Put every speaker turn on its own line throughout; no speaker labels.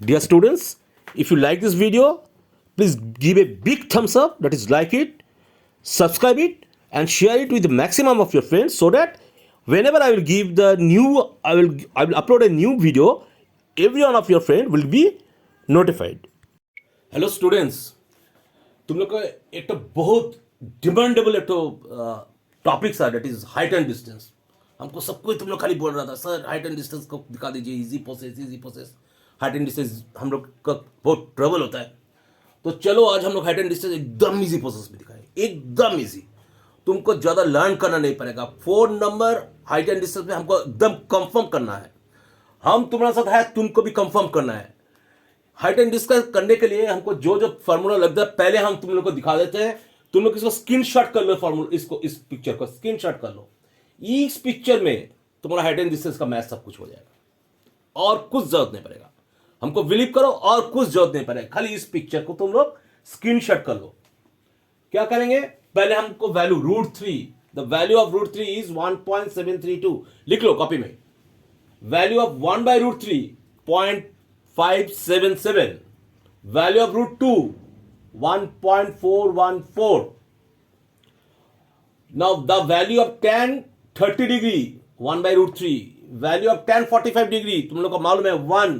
Dear students, if you like this video, please give a big thumbs up, that is like it, subscribe it and share it with the maximum of your friends so that whenever I will give the new I will upload a new video, every one of your friend will be notified. Hello students, तुम लोग का एक तो बहुत demandable एक तो topics है, that is height and distance. हमको सबको तुम लोग खाली बोल रहा था सर हाइट एंड डिस्टेंस को दिखा दीजिए, easy process. Height and distance हम लोग का बहुत ट्रबल होता है. तो चलो आज हम लोग हाइट एंड डिस्टेंस एकदम इजी प्रोसेस में दिखाएं, एकदम इजी. तुमको ज़्यादा लर्न करना नहीं पड़ेगा. 4 नंबर हाइट एंड डिस्टेंस में हमको एकदम कंफर्म करना है. हम तुम्हारे साथ है, तुमको भी कंफर्म करना है. हाइट एंड डिस्टेंस करने के लिए हमको जो जो फार्मूला लगता है पहले हम तुम लोग को दिखा देते हैं. तुम लोग इसको स्क्रीनशॉट कर लो, फार्मूला इसको, इस पिक्चर को स्क्रीनशॉट कर लो. इस पिक्चर में तुम्हारा हाइट एंड डिस्टेंस का मैथ सब कुछ हो जाएगा और कुछ जरूरत नहीं पड़ेगा. हमको बिलीव करो और कुछ जरूरत नहीं पड़ेगा. खाली इस पिक्चर को तुम लोग स्क्रीनशॉट कर लो. क्या करेंगे, पहले हमको value √3, the value of √3 is 1.732. लिख लो कॉपी में. Value of 1/√3 0.577. Value of √2 1.414. Now the value of tan 30 degree 1/√3. Value of tan 45 degree तुम लोग को मालूम है 1.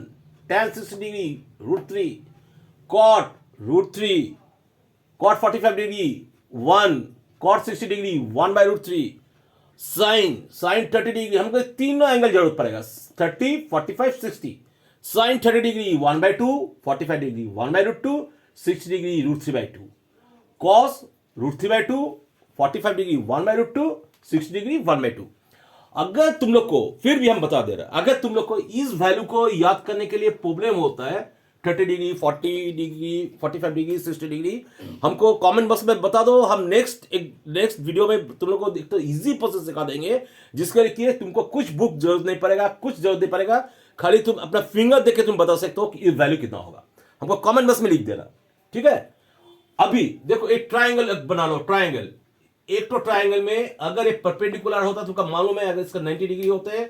tan 60 degree √3. cot √3. cot 45 degree 1. cot 60 degree 1/√3. sin 30 degree हमको तीनों एंगल जरूरत पड़ेगा, 30, 45, 60. sin 30 degree 1/2. 45 degree 1/√2. 60 degree √3/2. cos √3/2. 45 degree 1/√2. 60 degree 1/2. अगर तुम लोग को, फिर भी हम बता दे रहे हैं, अगर तुम लोग को इस वैल्यू को याद करने के लिए प्रॉब्लम होता है, 30 डिग्री 40 डिग्री 45 डिग्री 60 डिग्री, हमको कमेंट बॉक्स में बता दो. हम नेक्स्ट वीडियो में तुम लोग को एक तो इजी प्रोसेस सिखा देंगे, जिसके लिए तुमको कुछ बुक जरूरत नहीं पड़ेगा, कुछ जरूरत नहीं पड़ेगा. खाली तुम अपना फिंगर देख के तुम बता सकते हो कि ये वैल्यू कितना होगा. हमको कमेंट बॉक्स में लिख देना, ठीक है. अभी देखो एक ट्राइंगल बना लो. ट्राइंगल, एक तो ट्राइंगल में अगर एक परपेंडिकुलर होता तो मालूम है, अगर इसका 90 डिग्री होते हैं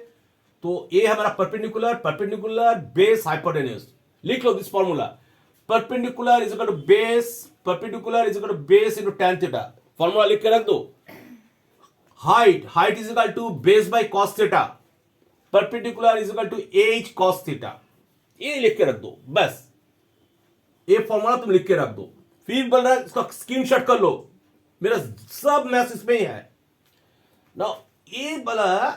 तो ये हमारा परपेंडिकुलर बेस हाइपोटेन्यूज. लिख लो this formula. Perpendicular is equal to base into tan theta. Formula लिख के रख दो. Height is equal to base by cos theta. Perpendicular is equal to h cos theta. ये लिख के रख दो बस. ये फॉर्मूला तुम लिख के रख दो. फिर बोल रहा है इसका स्क्रीनशॉट कर लो. मेरा सब मैथ इसमें ही है. नाउ ये बोला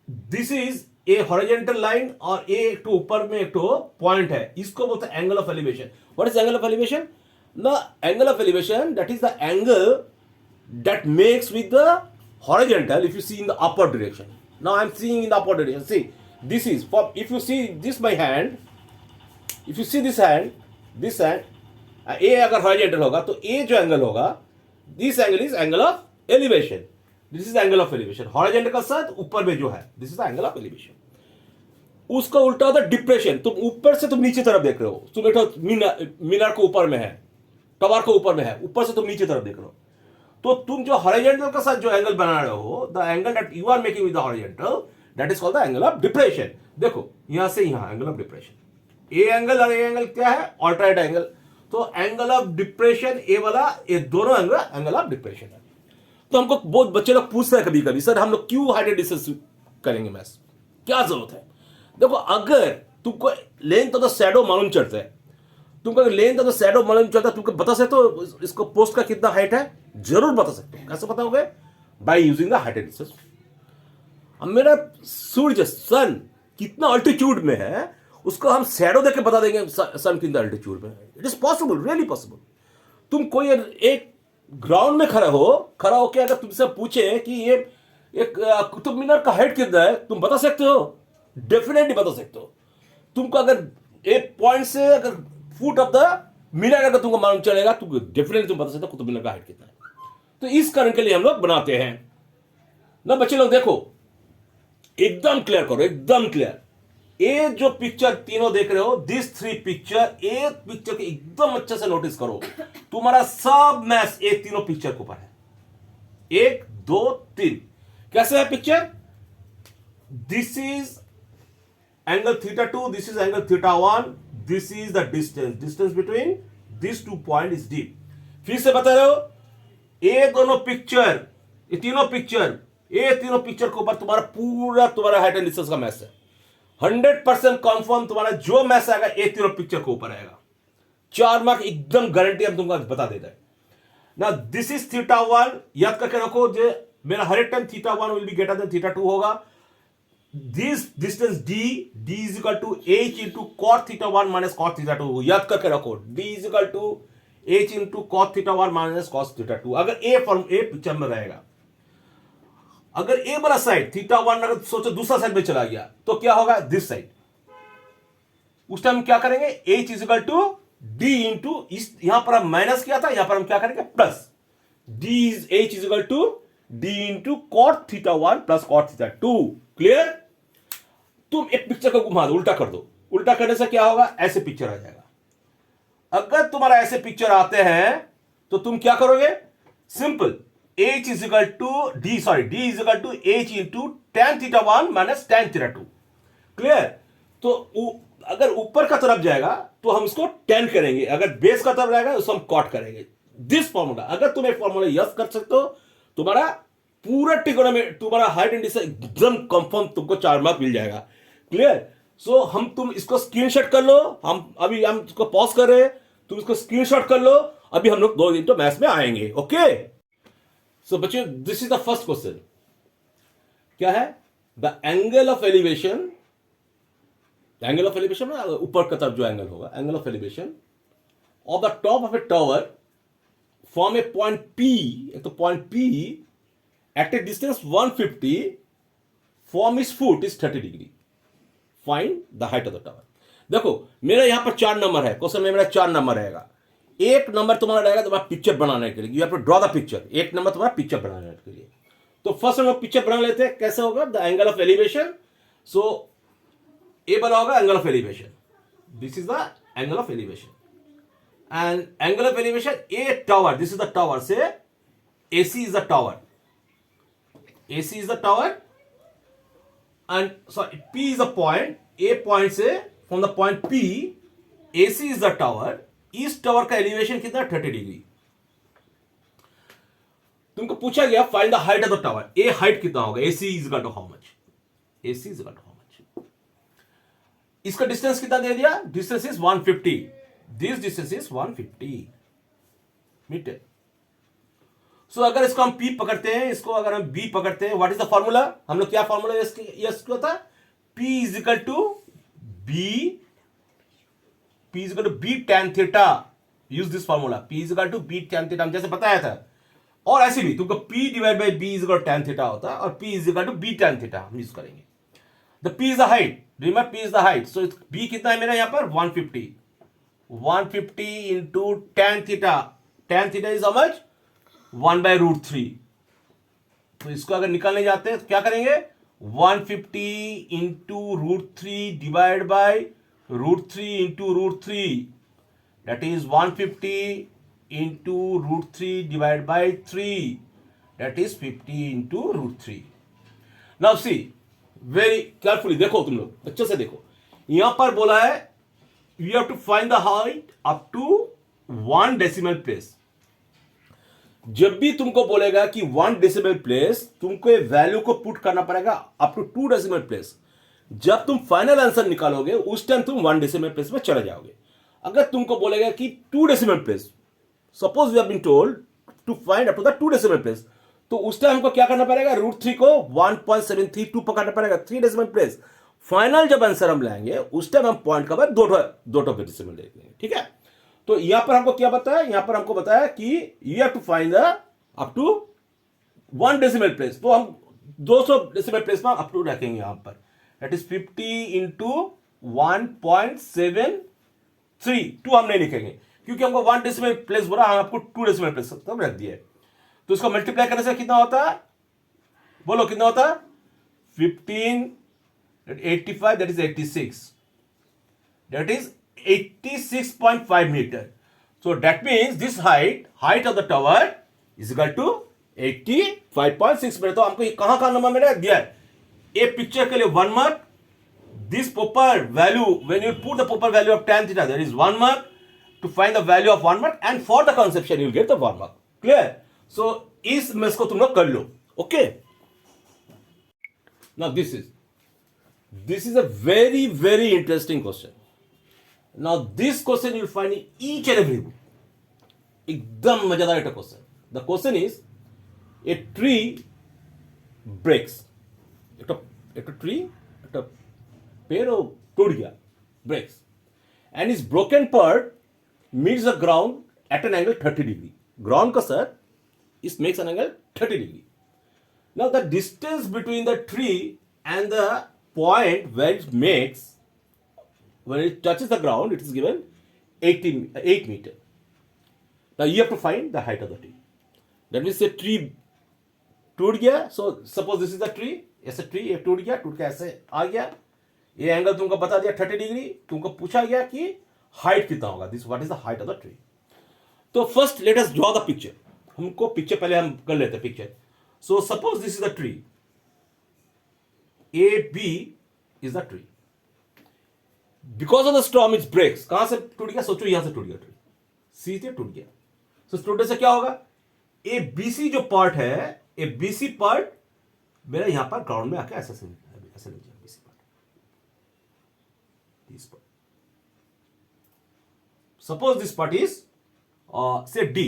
this is a horizontal line और ये एक तो ऊपर में एक तो पॉइंट है, इसको बोलते हैं angle of elevation. What is angle of elevation? The angle of elevation that is the angle that makes with the horizontal if you see in the upward direction. Now I am seeing in the upward direction. See, this is for, if you see this my hand, if you see this hand, ये अगर horizontal होगा तो ये जो angle होगा, this angle is angle of elevation. This is angle of elevation. horizontal का साथ ऊपर में जो है, this is the angle of elevation. उसका उल्टा होता है डिप्रेशन. तुम ऊपर से तुम नीचे तरफ देख रहे हो. तुम एक मीनार को ऊपर में है, टवर को ऊपर में है, ऊपर से तुम नीचे तरफ देख रहे हो. तो तुम जो हॉरिजॉन्टल के साथ जो एंगल बना रहे हो, the angle that you are making with the horizontal, that is called the angle of depression. देखो यहां से यहां एंगल ऑफ डिप्रेशन. ये एंगल और ये एंगल क्या है? Alternate angle. तो एंगल ऑफ डिप्रेशन ये वाला, ये दोनों एंगल ऑफ डिप्रेशन है. तो हमको बहुत बच्चे लोग पूछते हैं कभी कभी, सर हम लोग क्यों हाइट एंड डिस्टेंस करेंगे मैथ्स, क्या जरूरत है? देखो अगर तुमको लेंथ ऑफ द शैडो मालूम चलता है, तुमको लेंथ ऑफ द शैडो मालूम चलता है, तुमको बता सकते हो इसको पोस्ट का कितना हाइट है? जरूर बता सकते हो. कैसे बताओगे? By using the height and distance. अब मेरा सूर्य सन कितना अल्टीट्यूड में है उसको हम शैडो देख के बता देंगे सन कितना अल्टीट्यूड में है. It is possible, really possible. तुम कोई एक ग्राउंड में खड़ा होकर अगर तुमसे पूछे कि ये एक कुतुब मीनार का हाइट कितना है, तुम बता सकते हो? डेफिनेटली बता सकते हो. तुमको अगर एक पॉइंट से अगर फुट ऑफ द मीनार अगर तुमको मालूम चलेगा तो डेफिनेटली तुम बता सकते हो कुतुब मीनार का हाइट कितना है. तो इस कारण के लिए हम लोग बनाते हैं ना. बच्चे लोग देखो, एकदम क्लियर करो, एकदम क्लियर. ये जो पिक्चर तीनों देख रहे हो, दिस 3 पिक्चर, एक पिक्चर के एकदम अच्छे से नोटिस करो. तुम्हारा सब मैथ्स ये तीनों पिक्चर के ऊपर है. 1 2 3. कैसे है picture? This is angle θ2, this is angle θ1. This is the distance between this 2 point is D. फिर से बता रहे हो, ये दोनों पिक्चर, ये तीनों पिक्चर के ऊपर तुम्हारा हाइट एंड डिस्टेंस का मैच है। 100% कंफर्म तुम्हारा जो मैच आएगा ये तीनों पिक्चर के ऊपर आएगा। 4 मार्क एकदम गारंटी हम तुमको बता देता है ना। दिस इज θ1, याद करके रखो, जो मेरा हर एक time θ1 will be greater than θ2 होगा। This distance d is equal to h into cot θ1 minus cot θ2, याद करके रखो, d is equal to h into cot θ1 minus cos θ2। अगर ए पिक्चर में रहेगा, अगर ए वाला साइड θ1 अगर सोचो दूसरा साइड में चला गया तो क्या होगा, दिस साइड, उस टाइम क्या करेंगे, h is equal to d into, इस यहां पर हम माइनस किया था, यहां पर हम क्या करेंगे, plus, h is equal to d into cot θ1 plus cot θ2। Clear? तुम एक पिक्चर को घुमा दो, उल्टा कर दो, उल्टा करने से क्या होगा, ऐसे पिक्चर आ जाएगा। अगर तुम्हारा ऐसे पिक्चर आते हैं तो तुम क्या करोगे, simple, h is equal to d is equal to h into tan θ1 minus tan θ2। Clear? तो अगर ऊपर का तरफ जाएगा तो हम इसको tan करेंगे, अगर बेस का तरफ जाएगा उसको हम cot करेंगे। दिस फॉर्मूला, अगर तुम एक फॉर्मूला यस कर सकते हो, तुम्हारा पूरा ट्रिगोनोमेट्री, तुम्हारा हाइट एंड डिस्टेंस एकदम कंफर्म तुमको 4 मार्क मिल जाएगा। क्लियर? सो हम तुम इसको स्क्रीनशॉट कर लो, हम इसको पॉज कर रहे हैं, तुम इसको स्क्रीनशॉट कर लो, अभी हम लोग 2 दिन तो मैथ्स में आएंगे। ओके, सो बच्चों, this is the first question. क्या है, the angle of elevation, angle of elevation में ऊपर का तरफ जो एंगल होगा, angle of elevation of the top of a tower from a point P, तो point P at a distance 150 from its foot is 30 degree. Find the height of the tower. देखो मेरा यहां पर 4 नंबर है, question में मेरा 4 number रहेगा। 1 number तुम्हारा रहेगा तुम्हारा पिक्चर बनाने के लिए, you have to draw the picture. 1 number तुम्हारा पिक्चर बनाने के लिए। तो फर्स्ट हम लोग पिक्चर बना लेते हैं, कैसे होगा, द एंगल ऑफ एलिवेशन। सो ए बना होगा angle of elevation, this is the angle of elevation. And angle of elevation A tower, this is the tower, से AC is the tower, AC is the tower, and sorry, P is the point, A point से from the point P, AC is the tower, इस tower का elevation कितना, 30 degree. तुमको पूछा गया find the height of the tower, A height कितना होगा, AC is equal to how much, AC is equal to how much। इसका distance कितना दे दिया, distance is 150, this distance is 150 metre. So अगर इसको हम P पकड़ते हैं, इसको अगर हम B पकड़ते हैं, व्हाट इज द फॉर्मूला, हम लोग क्या फॉर्मूला इसको था, P is equal to B tan theta, use this formula, P is equal to B tan theta, हम जैसे बताया था। और ऐसे भी तुमको P divide by B is equal to tan theta होता है, और P is equal to B tan theta हम यूज करेंगे। The P is the height, remember P is the height, so B कितना है मेरा यहाँ पर 150 into tan theta, tan theta is how much, 1/√3। तो इसको अगर निकालने जाते हैं तो क्या करेंगे, 150 into √3 divide by √3 into √3, that is 150 into √3 divide by 3, that is 50 into √3। Now see very carefully, देखो तुम लोग अच्छे से देखो, यहां पर बोला है you have to find the height up to 1 decimal place. जब भी तुमको बोलेगा कि 1 डेसिमल प्लेस, तुमको वैल्यू को पुट करना पड़ेगा अप टू 2 डेसिमल प्लेस। जब तुम फाइनल आंसर निकालोगे उस टाइम तुम 1 डेसिमल प्लेस में चले जाओगे। अगर तुमको बोलेगा कि 2 decimal place, suppose we have been told to find up to the 2 decimal place, तो उस टाइम हमको क्या करना पड़ेगा, √3 को 1.732 पकड़ना पड़ेगा, 3 डेसिमल प्लेस। फाइनल जब आंसर हम लाएंगे उस टाइम हम पॉइंट का बाद 2 डेसिमल देखेंगे, ठीक है। तो यहां पर हमको क्या बताया, यहां पर हमको बताया कि you have to find the up to 1 decimal place. तो हम 200 डेसिमल प्लेस में अप टू रखेंगे यहां पर, दैट इज 50 इंटू 1.73, 2 हम नहीं लिखेंगे क्योंकि हमको 1 डेसिमल प्लेस बोला, हम आपको 2 डेसिमल प्लेस तक रख दिया है। तो इसको मल्टीप्लाई करने से कितना होता है, बोलो कितना होता है, 15 85, that is 86, that is 86.5 meter. So that means this height of the tower is equal to 85.6 meter। तो हमको कहां नंबर मिला दिया है, ए पिक्चर के लिए 1 mark, this proper value, when you put the proper value of tan theta, there is 1 mark. To find the value of 1 mark, and for the conception you will get the 1 mark. Clear? So इस mess को तुम लोग कर लो. Okay. Now this is a very very interesting question. Now this question you will find in each and every book. एकदम मजेदार एक question. The question is, a tree breaks. एक tree, एक पेड़ टूट गया, breaks, and its broken part meets the ground at an angle 30 degree. Ground का sir, it makes an angle 30 degree. Now the distance between the tree and the point where it makes, when it touches the ground, it is given 8 meter. Now you have to find the height of the tree. That means a tree टूट गया. So suppose this is the tree. ऐसे tree एक टूट गया, टूट के ऐसे आ गया. ये एंगल तुमको बता दिया 30 डिग्री. तुमको पूछा गया कि हाइट कितना होगा. This what is the height of the tree. तो first let us draw the picture. हमको पिक्चर पहले हम कर लेते हैं picture. So suppose this is the tree. A B is the tree. Because of the storm it's breaks. कहां से टूट गया? सोचो यहां से टूट गया ट्री. सी से टूट गया. सो टूटने से क्या होगा? ए बी सी जो पार्ट है, ए बी सी पार्ट मेरा यहां पर ग्राउंड में आके ऐसे लग जाए. BC part, this part. Suppose this part is say D.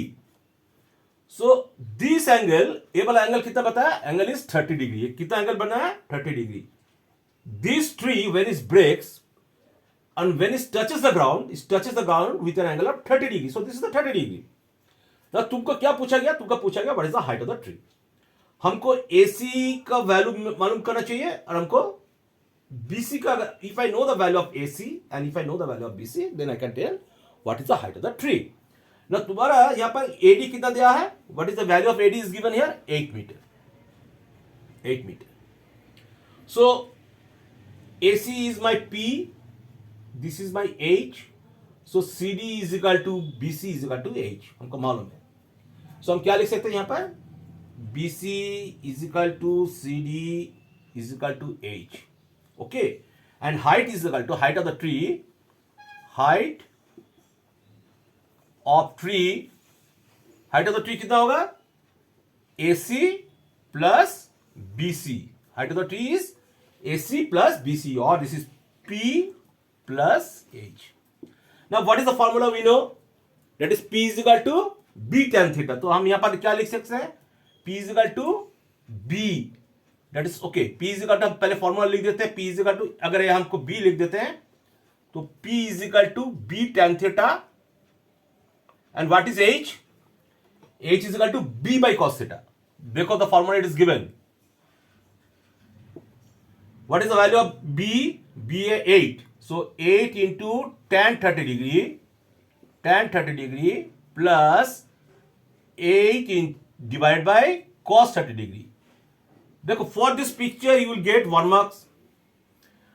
So this angle, ये वाला एंगल कितना बताया? Angle is 30 degree. ये कितना एंगल बना है? 30 degree. This tree when it breaks and when it touches the ground with an angle of 30 degree. So this is the 30 degree. Now तुमको क्या पूछा गया? तुमको पूछा गया what is the height of the tree. हमको AC का value मालूम करना चाहिए और हमको BC का. If I know the value of AC and if I know the value of BC, then I can tell what is the height of the tree. Now तुम्हारा यहाँ पर AD कितना दिया है? What is the value of AD is given here? 8 meter. 8 meter. So AC is my P. This is my H. So CD is equal to BC is equal to H. हमको मालूम है. So हम क्या लिख सकते हैं यहाँ पर? BC is equal to CD is equal to H. Okay. And height is equal to height of the tree. Height of tree कितना होगा? AC plus BC. Height of the tree is AC plus BC, or this is P plus H. Now what is the formula we know? That is P is equal to B tan theta. तो हम यहाँ पर क्या लिख सकते हैं? P is equal to B. That is okay. P is equal to, हम पहले फॉर्मूला लिख देते हैं. P is equal to, अगर ये हमको B लिख देते हैं तो P is equal to B tan theta. And what is H? H is equal to B by cos theta. Because the formula it is given. What is the value of B? B is 8. So 8 into tan 30 degree. Tan 30 degree plus 8 divided by cos 30 degree. देखो, for this picture you will get 1 marks.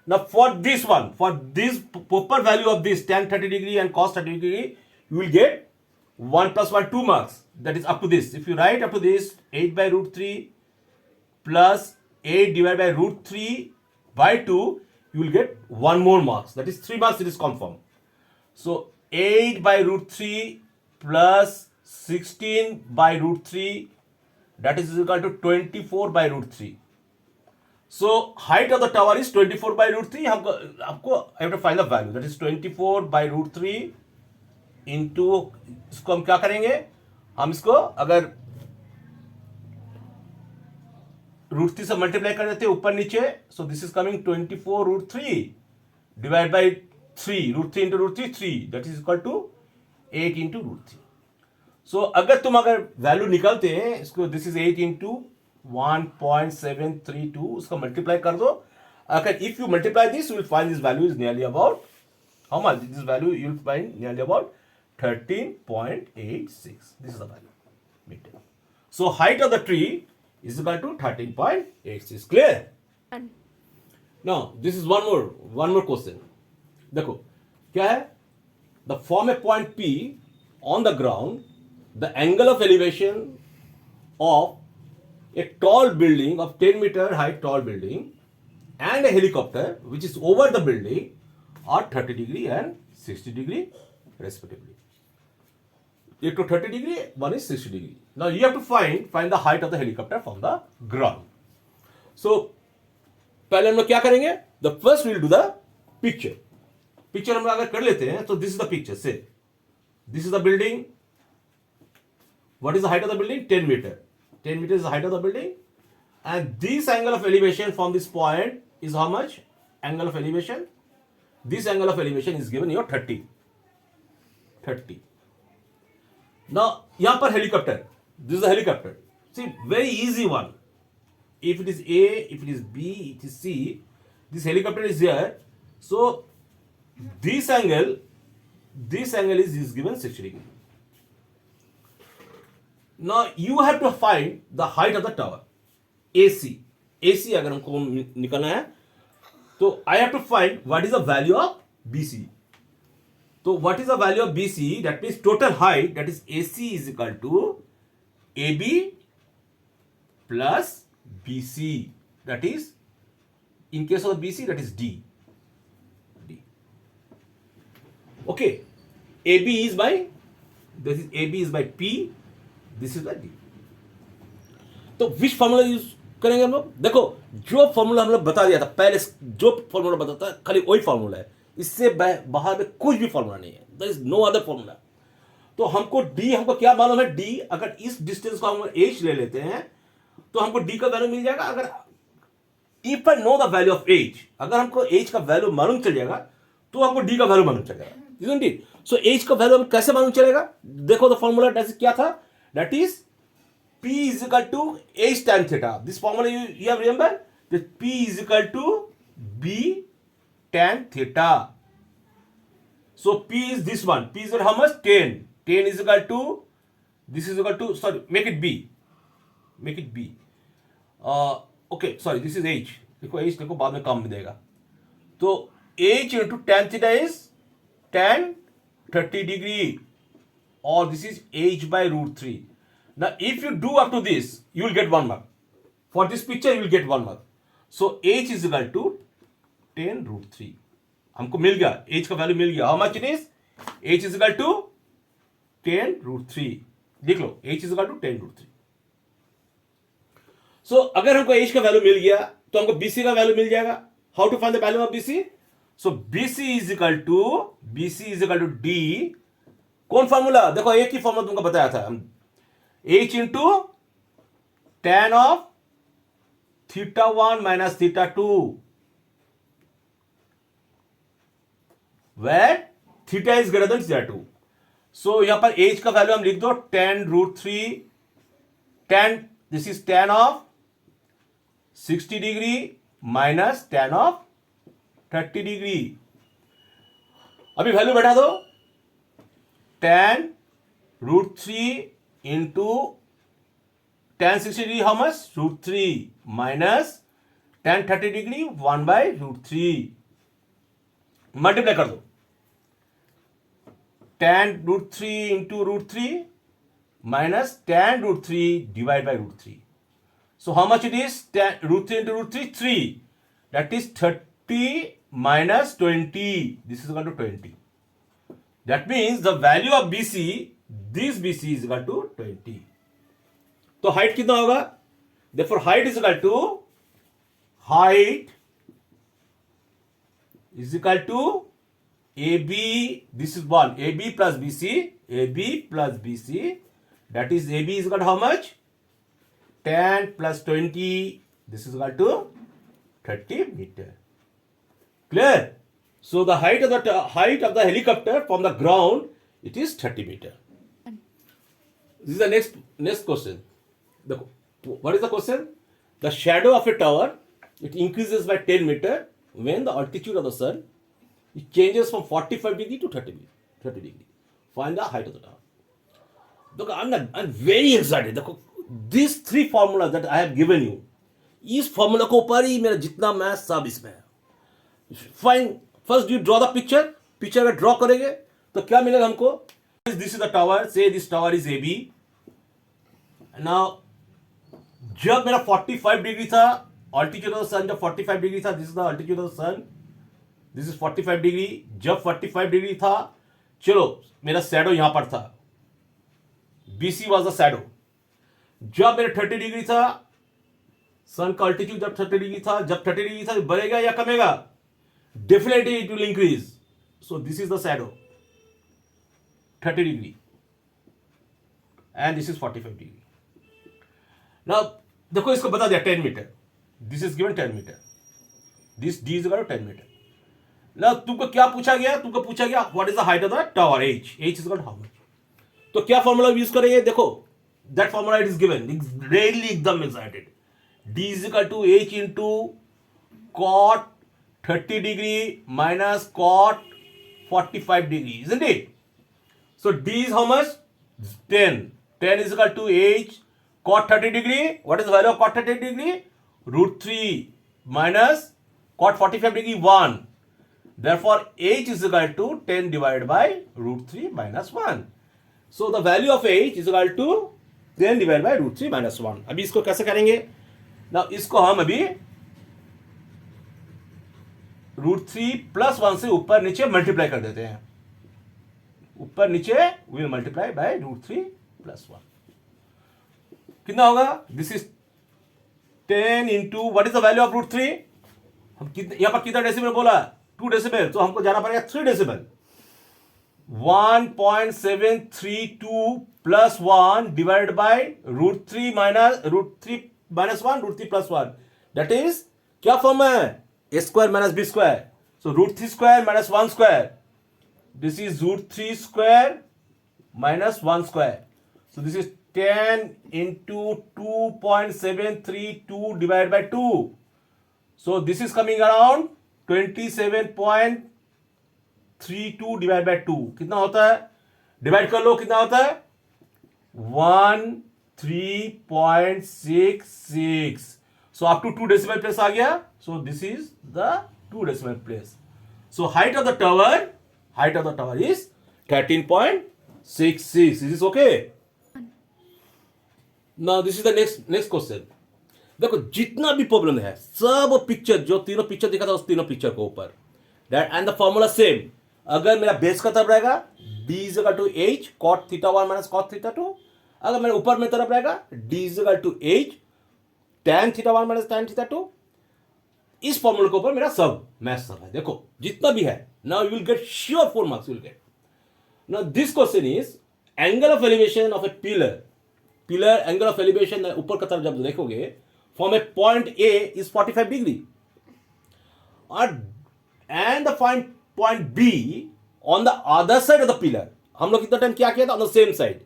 Now for this one, for this proper value of this tan 30 degree and cos 30 degree, you will get 1 plus 1, 2 marks. That is up to this. If you write up to this, 8 by root 3 plus 8 divided by root 3 by 2, you will get 1 more marks. That is 3 marks, it is confirmed. So 8 by root 3 plus 16 by root 3, that is equal to 24 by root 3. So height of the tower is 24 by root 3. हमको I have to find the value. That is 24 by root 3 into, इसको हम क्या करेंगे? हम इसको अगर root 3 से multiply कर देते हैं ऊपर नीचे, so this is coming 24 root 3 divide by 3. Root 3 into root 3, 3, that is equal to 8 into root 3. So अगर वैल्यू निकालते हैं इसको, दिस इज 8 इंटू 1.732, उसका मल्टीप्लाई कर दो. अगर if you multiply this, you will find this value is nearly about how much? This value you will find nearly about 13.86. This is the value meter. So height of the tree is equal to 13.86. Clear? Now this is one more question. देखो क्या है? The form a point P on the ground, the angle of elevation of a tall building of 10 meter height tall building and a helicopter which is over the building are 30 degree and 60 degree respectively. It to 30 degree, one is 60 degree. Now you have to find the height of the helicopter from the ground. So पहले हम लोग क्या करेंगे? The first we'll do the picture. Picture हम लोग अगर कर लेते हैं तो this is the picture. Say this is the building. What is the height of the building? 10 meter. 10 meter is the height of the building. And this angle of elevation from this point is how much? Angle of elevation. This angle of elevation is given here 30. 30. Now, यहाँ पर helicopter. This is a helicopter. See, very easy one. If it is A, if it is B, it is C. This helicopter is here. So, this angle is given 60 degree. Now, you have to find the height of the tower. AC. AC अगर हमको निकालना है तो I have to find what is the value of BC. So what is the value of BC? That means total height, that is AC is equal to AB plus BC. That is, in case of BC, that is D. D. Okay. AB is by, this is AB is by P. This is by D. तो which formula use करेंगे हम लोग? देखो जो formula हम लोग बता दिया था पहले, जो फॉर्मूला बताता है खाली वही फॉर्मूला है, इससे बाहर में कुछ भी फॉर्मूला नहीं है. There is no other formula. तो हमको डी, हमको क्या मालूम है? डी. अगर इस डिस्टेंस को हम एच ले लेते हैं तो हमको डी का वैल्यू मिल जाएगा. अगर if I know the value of H, अगर हमको एच का वैल्यू मालूम चल जाएगा तो हमको डी का वैल्यू मालूम चल जाएगा. Isn't it? सो एच का वैल्यू हमें कैसे मालूम चलेगा? देखो द फॉर्मूला क्या था? That is P is equal to H tan theta. This formula you have remember? That P is equal to B tan theta. So P is this one. P is how much? 10. 10 is equal to, this is equal to, sorry, make it B. Make it B. Okay, sorry, this is H. देखो H देखो बाद में काम में देगा. तो H into tan theta is tan 30 degree, or this is H by root 3. Now, if you do up to this, you will get 1 mark. For this picture, you will get 1 mark. So, H is equal to 10 root 3. हमको मिल गया, H का value मिल गया. How much it is? H is equal to 10 root 3. देख लो, H is equal to 10 root 3. So, अगर हमको H का value मिल गया, तो हमको BC का वैल्यू मिल जाएगा. How to find the value of BC? So, BC is equal to D. कौन फॉर्मूला? देखो, एक ही फॉर्मूला तुमको बताया था. H into tan of theta 1 minus theta 2, where theta is greater than theta 2. So यहाँ पर H का वैल्यू हम लिख दो 10 root 3. Tan, this is tan of 60 degree minus tan of 30 degree. अभी वैल्यू बैठा दो. tan root 3 into tan 60 degree, how much? Root 3 minus tan 30 degree 1 by root 3. Multiply कर दो. tan root 3 into root 3 minus tan root 3 divided by root 3. So how much it is? Tan root 3 into root 3, 3. That is 30 minus 20. This is equal to 20. That means the value of BC, this BC is equal to 20. तो height कितना होगा? Therefore height is equal to AB. This is 1. AB plus BC. AB plus BC. That is AB is equal to how much? 10 plus 20. This is equal to 30 meter. Clear? So the height of the helicopter from the ground, it is 30 meter. This is the next question. What is the question? The shadow of a tower, it increases by 10 meter when the altitude of the sun, it changes from 45 degree to 30 degree. Find the height of the tower. Look, I'm very excited. These three formulas that I have given you, इस formula को ऊपर ही मेरा जितना math सब इसमें है. Fine. First you draw the picture. Picture अगर ड्रॉ करेंगे तो क्या मिलेगा हमको? This is the tower. से this tower is AB. Now जब मेरा 45 डिग्री था ऑल्टीट्यूड ऑफ द सन जब 45 डिग्री था, this is the altitude of the sun, this is 45 degree. जब 45 डिग्री था, चलो मेरा शैडो यहां पर था, BC वाज द शैडो। जब मेरा 30 डिग्री था, सन का ऑल्टीट्यूड जब 30 डिग्री था, जब 30 डिग्री था, बढ़ेगा या कमेगा? Definitely it will increase. So this is the shadow 30 degree and this is 45 degree. Now देखो, इसको बता दिया 10 metre, this is given 10 metre, this D is equal to 10 metre. Now तुमको क्या पूछा गया? तुमको पूछा गया what is the height of the tower, h is equal to how much. तो क्या फॉर्मूला यूज करेंगे? देखो, that formula it is given, rarely एकदम excited, d is equal to h into cot 30 degree minus cot 45 degree, isn't it? So d is how much? 10. 10 is equal to h cot 30 degree. What is the value of cot 30 degree? Root 3 minus cot 45 degree 1. Therefore h is equal to 10 divided by root 3 minus 1. So the value of h is equal to 10 divided by root 3 minus 1. अभी इसको कैसे करेंगे? Now इसको हम अभी root 3 plus 1 से ऊपर नीचे मल्टीप्लाई कर देते हैं। ऊपर नीचे will multiply by root 3 plus 1। कितना होगा? This is 10 into what is the value of root 3? हम कितने यहां पर कितना डेसिमल बोला? 2 डेसिमल, तो हमको जाना पड़ेगा 3 decimal. 1.732 plus 1 divide by root 3 minus 1 root 3 plus 1, that is क्या फॉर्म है? a square minus b square. So root 3 square minus 1 square. This is root 3 square minus 1 square. So this is 10 into 2.732 divided by 2. So this is coming around 27.32 divided by 2. कितना होता है? Divide कर लो, कितना होता है? 13.66. So up to 2 decimal place आ गया. So this is the 2 decimal place. So height of the tower is 13.66. Is this okay? Now this is the next question. देखो, जितना भी प्रॉब्लम है सब पिक्चर, जो तीनों पिक्चर दिखा था उस तीनों पिक्चर को ऊपर, that and the formula same. अगर मेरा बेस का तरफ रहेगा d is equal to h cot theta 1 minus cot theta 2। अगर मेरे ऊपर में तरफ रहेगा d is equal to h tan theta 1 minus tan theta 2। इस फॉर्मूले के ऊपर मेरा सब मैथ सब है। देखो जितना भी है, now you will get sure 4 marks you will get. Now this question is angle of elevation of a pillar angle of elevation ऊपर की तरफ जब देखोगे, from a point A is 45 degree और and the point B on the other side of the pillar. हम लोग कितना time क्या किया था? ऑन द सेम साइड,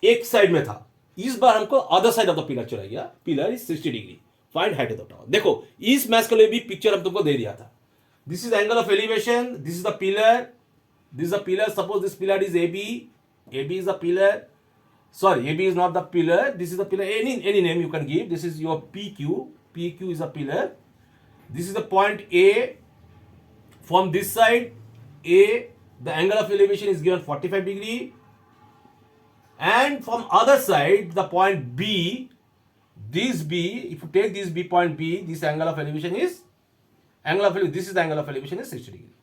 एक साइड में था। इस बार हमको other side of the pillar चला गया। Pillar is 60 degree, find height of the tower. देखो इस मैच के लिए भी पिक्चर हम तुमको दे दिया था। This is angle of elevation, this is the pillar, this is the pillar. Suppose this pillar is AB is the pillar, sorry, AB is not the pillar, this is the pillar, any name you can give. This is your PQ is a pillar. This is the point A. From this side A, the angle of elevation is given 45 degree, and from other side the point B, this B, if you take this B point B, this angle of elevation is this is the angle of elevation is 60 degree.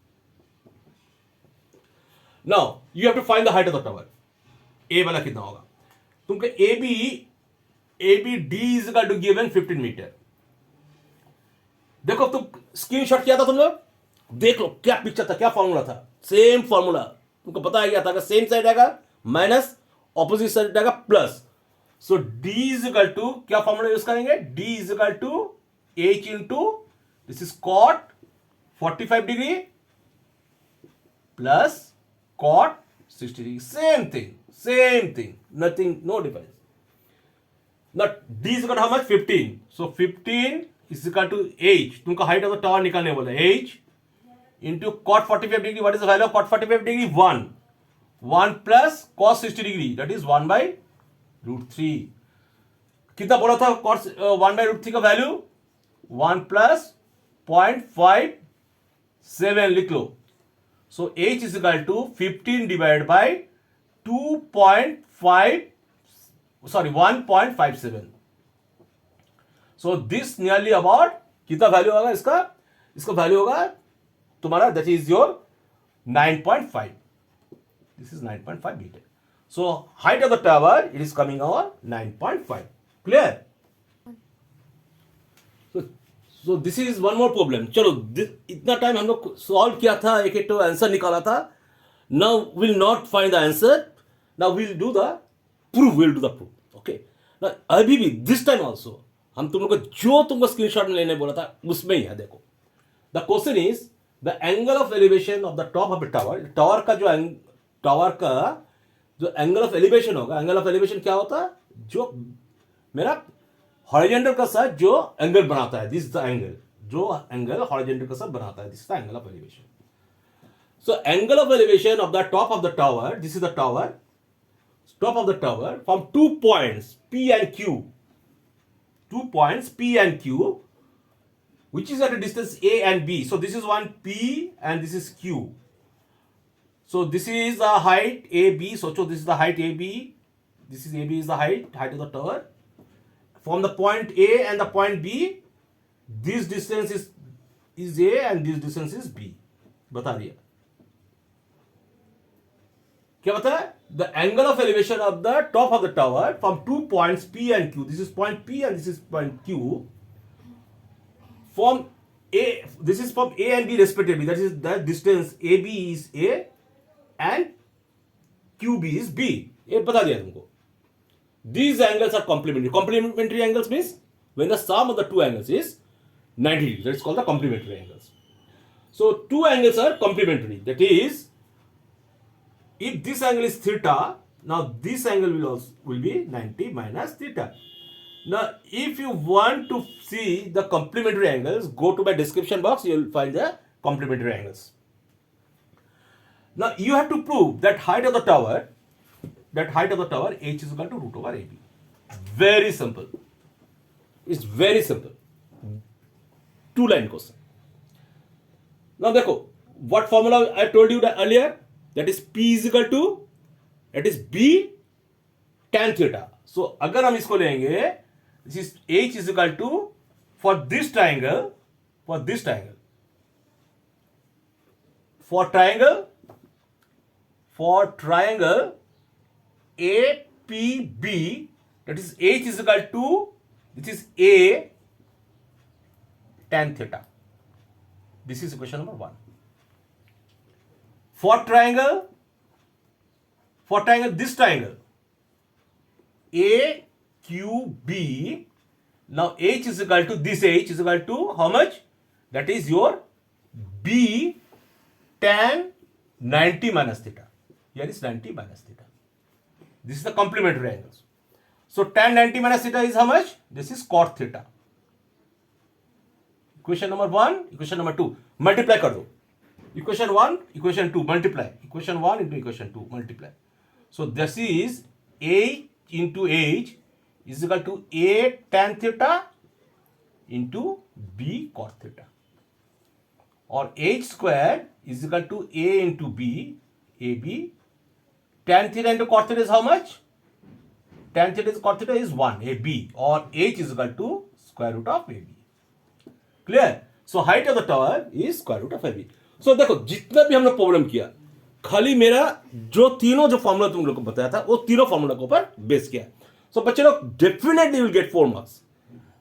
Now you have to find the height of the tower. A वाला कितना होगा? तुमको AB D is equal to given 15 metre. देखो तुम screenshot किया था तुम लोग, देख लो क्या पिक्चर था, क्या फॉर्मूला था। सेम फॉर्मूला तुमको बताया गया था। अगर सेम साइड आएगा माइनस, ऑपोजिट साइड आएगा plus. So D is equal to क्या फॉर्मूला यूज करेंगे? D is equal to H into this is cot 45 degree plus cot 60 degree. Same thing, nothing, no difference. Now D is equal to how much? 15. So 15 is equal to H. तुमको height of the tower निकालने बोला, H into cot 45 degree. What is the value of cot 45 degree? 1. 1 plus cos 60 degree, that is 1 by root 3. कितना बोला था cos 1 by root 3 का value? 1 plus 0.57 लिख लो। So H is equal to 15 divided by 1.57. So this nearly about कितना value होगा इसका value होगा तुम्हारा, that is your 9.5. This is 9.5 meter. So height of the tower, it is coming on 9.5. Clear? So this is one more problem. चलो इतना time हम लोग solve किया था, एक एक तो आंसर निकाला था. Now we'll not find the answer. Now we'll do the proof. We'll do the proof. Okay. Now अभी भी this time also हम तुम लोग को जो तुमको स्क्रीनशॉट में लेने बोला था उसमें ही है. देखो, the question is the angle of elevation of the top of the tower. Tower का जो एंगल ऑफ एलिवेशन होगा, एंगल ऑफ एलिवेशन क्या होता है? जो मेरा हॉरिजॉन्टल का साथ जो एंगल बनाता है, दिस इज द एंगल, जो एंगल हॉरिजॉन्टल का साथ बनाता है, this is the angle of elevation. So angle of elevation of the top of the tower, this is the tower, top of the tower from 2 points P and Q, 2 points P and Q, which is at a distance A and B. So this is one P and this is Q. So this is the height AB. So this is the height AB. This is AB is the height of the tower. From the point A and the point B, this distance is A and this distance is B. बता दिया. क्या बता है? The angle of elevation of the top of the tower from 2 points P and Q. This is point P and this is point Q. From A, this is from A and B respectively. That is the distance AB is A and QB is B. ये बता दिया तुमको. These angles are complementary. Complementary angles means when the sum of the two angles is 90 degrees. That's called the complementary angles. So two angles are complementary. That is, if this angle is theta, now this angle will be 90 minus theta. Now, if you want to see the complementary angles, go to my description box. You will find the complementary angles. Now you have to prove that height of the tower h is equal to root over AB. Very simple. It's very simple. 2-line question. Now देखो, what formula I told you earlier, that is P is equal to, that is B tan theta. So अगर हम इसको लेंगे, this is h is equal to, for triangle APB, that is h is equal to, this is A tan theta. This is equation number 1. For triangle, this triangle AQB, now h is equal to, this h is equal to how much? That is your B tan 90 minus theta. Here is 90 minus theta. This is the complementary angles. So tan 90 minus theta is how much? This is cot theta. Equation number 1, equation number 2. Multiply कर दो. Equation 1, equation 2, multiply. Equation 1 into equation 2, multiply. So this is h into h is equal to A tan theta into B cot theta. Or h square is equal to A into B, AB. Tan theta into cot theta is how much? Tan theta is cot theta is 1, AB, or h is equal to square root of AB. Clear? So height of the tower is square root of AB. So देखो, जितना भी हम लोग problem किया, खाली मेरा जो तीनों जो फॉर्मूला तुम लोग को बताया था, वो तीनों फॉर्मूला के ऊपर बेस किया. So बच्चे लोग definitely will get 4 marks.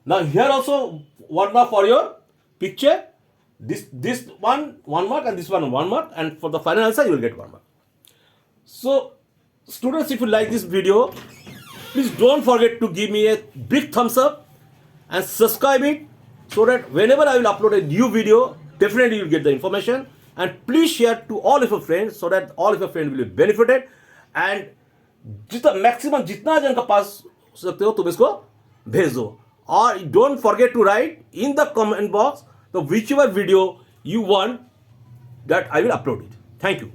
Now here also 1 mark for your picture. This one 1 mark and this one 1 mark, and for the final answer you will get 1 mark. So students, if you like this video, please don't forget to give me a big thumbs up and subscribe it, so that whenever I will upload a new video, definitely you will get the information. And please share to all of your friends, so that all of your friends will be benefited. And जितना maximum जितना जन का पास सकते हो तुम इसको भेज दो. और don't forget to write in the comment box the whichever video you want that I will upload it. Thank you.